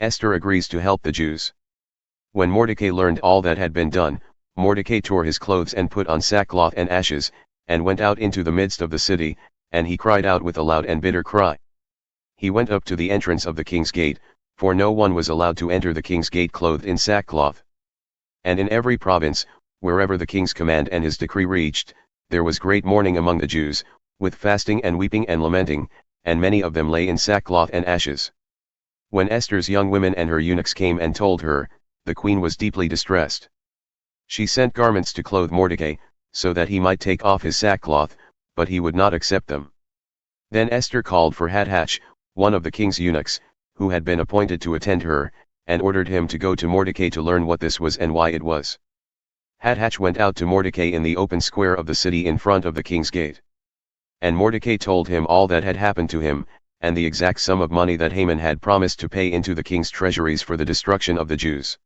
Esther agrees to help the Jews. When Mordecai learned all that had been done, Mordecai tore his clothes and put on sackcloth and ashes, and went out into the midst of the city, and he cried out with a loud and bitter cry. He went up to the entrance of the king's gate, for no one was allowed to enter the king's gate clothed in sackcloth. And in every province, wherever the king's command and his decree reached, there was great mourning among the Jews, with fasting and weeping and lamenting, and many of them lay in sackcloth and ashes. When Esther's young women and her eunuchs came and told her, the queen was deeply distressed. She sent garments to clothe Mordecai, so that he might take off his sackcloth, but he would not accept them. Then Esther called for Hathach, one of the king's eunuchs, who had been appointed to attend her, and ordered him to go to Mordecai to learn what this was and why it was. Hathach went out to Mordecai in the open square of the city in front of the king's gate. And Mordecai told him all that had happened to him, and the exact sum of money that Haman had promised to pay into the king's treasuries for the destruction of the Jews.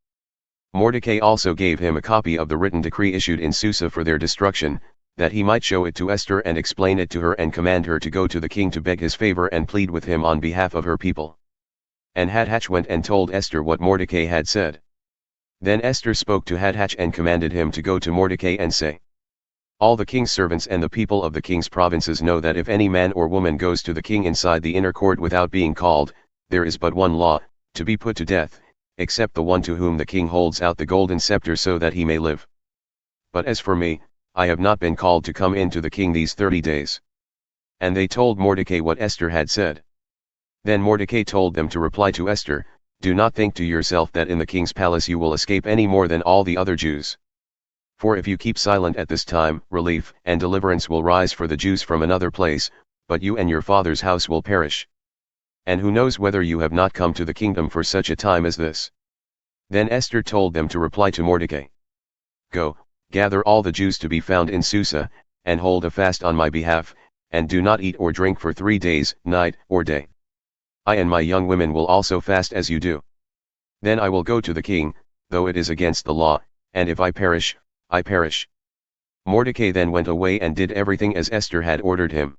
Mordecai also gave him a copy of the written decree issued in Susa for their destruction, that he might show it to Esther and explain it to her and command her to go to the king to beg his favor and plead with him on behalf of her people. And Hathach went and told Esther what Mordecai had said. Then Esther spoke to Hathach and commanded him to go to Mordecai and say, "All the king's servants and the people of the king's provinces know that if any man or woman goes to the king inside the inner court without being called, there is but one law, to be put to death, except the one to whom the king holds out the golden scepter so that he may live. But as for me, I have not been called to come in to the king these 30 days. And they told Mordecai what Esther had said. Then Mordecai told them to reply to Esther, "Do not think to yourself that in the king's palace you will escape any more than all the other Jews. For if you keep silent at this time, relief and deliverance will rise for the Jews from another place, but you and your father's house will perish. And who knows whether you have not come to the kingdom for such a time as this?" Then Esther told them to reply to Mordecai, "Go, gather all the Jews to be found in Susa, and hold a fast on my behalf, and do not eat or drink for 3 days, night or day. I and my young women will also fast as you do. Then I will go to the king, though it is against the law, and if I perish, I perish." Mordecai then went away and did everything as Esther had ordered him.